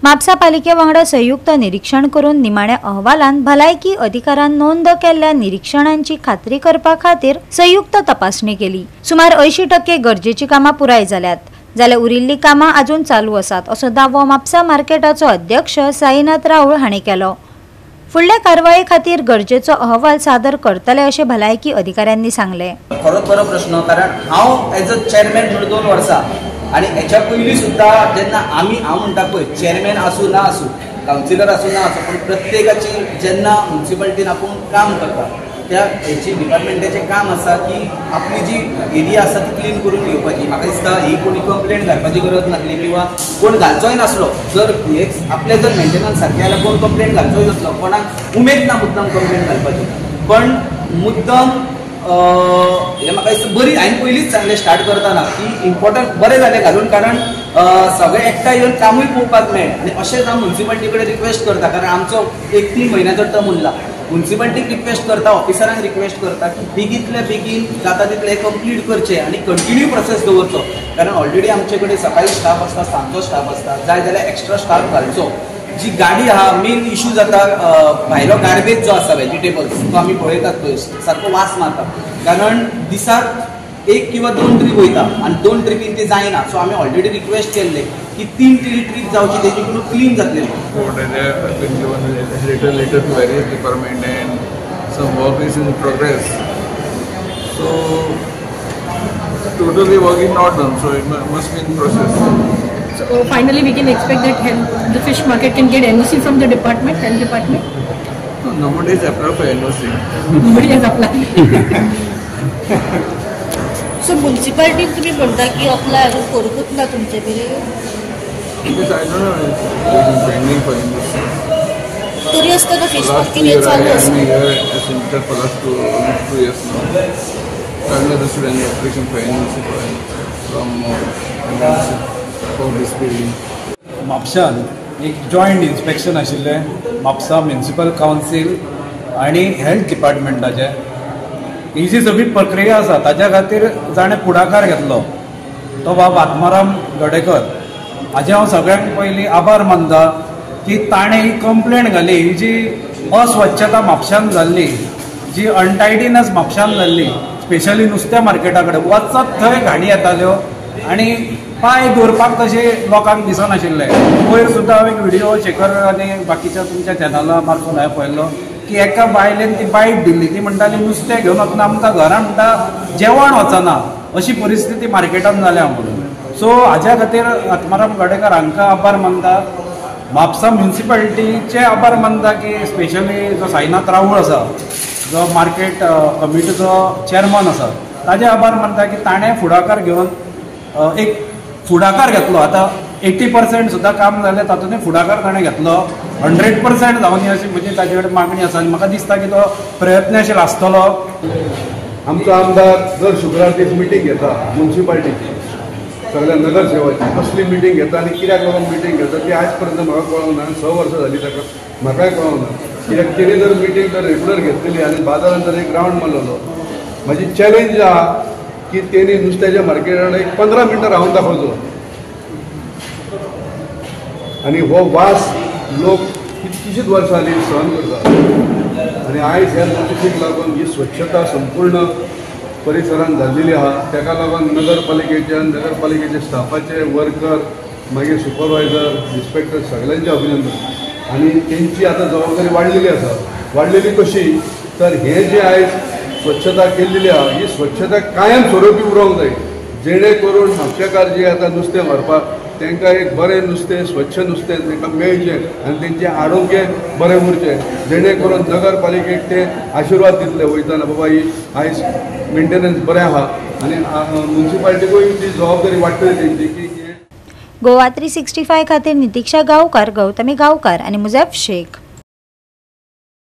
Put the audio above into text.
म्हापसा पालिके वांगडा संयुक्त निरीक्षण करून निमाण्या अहवालान भलायकी अधिकाऱ्यान नोंद केल्ल्या निरीक्षणांची खात्री करपा खातीर संयुक्त तपासणी केली। सुमार 80% गरजेची कामां पुराय जाल्यात, जाल्यार उरिल्ली कामां अजून चालू आसात असो दावो म्हापसा मार्केटाचो अध्यक्ष साईनाथ राऊळ हांणी केलो। फुडल्या कारवाये खातीर गरजेचो अहवाल सादर करतले अशें भलायकी अधिकाऱ्यांनी सांगले। खरोच बरो प्रश्न, कारण हांव एज अ चेअरमॅन म्हणून 2 वर्सां आणि हेच्या पयलीं सुद्धा जेन्ना हांव म्हणटा पळय चेअरमॅन आसूं ना आसूं, कावन्सिलर आसूं ना आसूं, पण प्रत्येकाची जेन्ना म्युनिसिपालिटीन आपूण काम करता त्या हेची डिपार्टमेंटाचें काम आसा की आपली जी एरिया आसा ती क्लीन करून घेवपाची। म्हाका दिसता ही कोणी कंप्लेंट घालपाची गरज नासली किंवा कोण घालचोय नासलो। जर आपले जर मेंटेनन्स सारकें जाल्यार कोण कंप्लेंट घालचोय नासलो, कोणाक उमेद ना मुद्दाम कंप्लेंट घालपाची। पण मुद्दाम हे म्हाका दिसता बरी हांवें पयलींच सांगलें स्टार्ट करतना की इम्पॉर्टंट बरें जालें घालून, कारण सगळे एकठांय येवन कामूय पळोवपाक मेळ्ळें। आनी अशेंच हांव म्युनिसिपालिटी कडेन रिक्वेस्ट करता, कारण आमचो 1-3 म्हयन्याचो टर्म उरला। म्युनिसिपालिटीक रिक्वेस्ट करता, ऑफिसरांक रिक्वेस्ट करता की बेगींतल्या बेगीन जाता तितले कंप्लीट करचे आणि कंटिन्यू प्रोसेस दवरचो, कारण ऑलरेडी आमचे कडेन सकाळी स्टाफ आसता, सांजचो स्टाफ आसता, जाय जाल्यार एक्स्ट्रा स्टाफ घालचो। जी गाडी आहा, मेन इशू जाता भायलो गार्बेज जो आसा व्हेजिटेबल्स तो आमी पळयतात पळय सारको वास मारता, कारण दिसाक 1 किंवा 2 ट्रीप वयता आणि 2 ट्रिपीन ते जायना। सो आमी ऑलरेडी रिक्वेस्ट केल्ले की 3 ट्रीप जावची, तेजी करून क्लीन जातलेली। Department and some work is in progress, so totally work is not done, so it must be in process. So finally we can expect that the fish market can get NOC from the department, health department? No, nobody is applied for NOC. Nobody has applied. So municipality तुम्ही म्हणता की apply अजून करूच ना तुमचे मेरेन? Because I don't know, it is pending for NOC. तरी असताना फिश मार्केट हे चालू असतं. I'm here as intern for last 2 years now. I've never received any application for NOC from for this building. म्हापशान एक जॉयंट इन्स्पेक्शन आशिल्लें Mapusa municipal council आणि health डिपार्टमेंटाचे। ही जी सगळी प्रक्रिया आसा ताच्या खातीर जाणें पुढाकार घेतलो तो बाब आत्माराम गडेकर, हाजे हांव सगळ्यांत पयलीं आभार मानता की ताणें ही कंप्लेंट घाली। ही जी अस्वच्छता म्हापशान जाल्ली, जी अनटायडीनेस म्हापशान जाल्ली, स्पेशली नुस्त्या मार्केटा कडेन वचत थंय घाणी येताल्यो आणि पांय दवरपाक तशें लोकांक दिसनाशिल्लें। वयर सुद्दां हांव एक व्हिडिओ शेखर आनी बाकीच्या तुमच्या चॅनला मार्फत हांवें पळयल्लो की एका बायलेन ती बायट दिल्ली, ती म्हणटाली नुस्तें घेवन वतना आमकां घरान म्हणटा जेवण वचना, अशी परिस्थिती मार्केटान जाल्या म्हणून। सो हाज्या खातीर आत्माराम गडेकर हांकां आभार मानता, म्हापसा म्युनिसिपालिटीचे आभार मानता की स्पेशली जो साईनाथ राऊळ आसा, जो मार्केट कमिटीचो चेअरमन आसा, ताजे आभार मानता की ताणें फुडाकार घेवन एक फुडाकार घेतलो। आतां 80% सुद्दां काम जालें, तातूंतय फुडाकार ताणें घेतलो। 100% जावनी अशी म्हजी ताजे कडेन मागणी आसा आनी म्हाका दिसता की तो प्रयत्नशील आसतलो। आमचो आमदार दर शुक्रार एक मिटींग घेता म्युनिसिपालिटीची, सगळ्या नगरसेवकाची कसली मिटींग घेता आनी कित्याक लागून मिटींग घेता ती आज पर्यंत म्हाका कळोंक ना। 6 वर्सां जालीं ताका, म्हाकाय कळोंक ना कित्याक तेणी जर मिटींग जर रेग्युलर घेतलेली आनी बाजारांत जर एक रावंड मारलेलो। म्हाजी चॅलेंज आहा की तेणी नुस्त्याच्या मार्केटान एक 15 मिनटां रावून दाखोवचो आनी हो वास लोक कितकीशींच वर्सां जालीं सहन करता। आनी आयज ह्या नोटीसीक लागून ही स्वच्छता संपूर्ण परिसरांत जाल्लेली आहा, ताका लागून नगरपालिकेचे स्टाफाचे, वर्कर, मागीर सुपरवायझर, इन्स्पेक्टर सगळ्यांचे अभिनंदन। आनी तेंची आतां जबाबदारी वाडलेली आसा। वाडलेली कशी तर हे जे आयज स्वच्छता केल्ली आहा ही स्वच्छता कायम स्वरुपी उरोवंक जाय, जेणे करून म्हापशेकार जे आतां नुस्तें व्हरपाक तांकां एक बरें नुस्तें, स्वच्छ नुस्तें तांकां मेळचें आनी तेंचें आरोग्य बरें उरचें, जेणे करून नगरपालिकेक ते आशिर्वाद दितले वयताना बाबा ही आयज मेंटेनन्स बरें आहा आनी म्युनिसिपालिटीकूय ती जबाबदारी वाडटली तेंची की गोवा 365 खातीर नितीक्षा गांवकार, गौतमी गांवकार आनी मुझेफ शेख।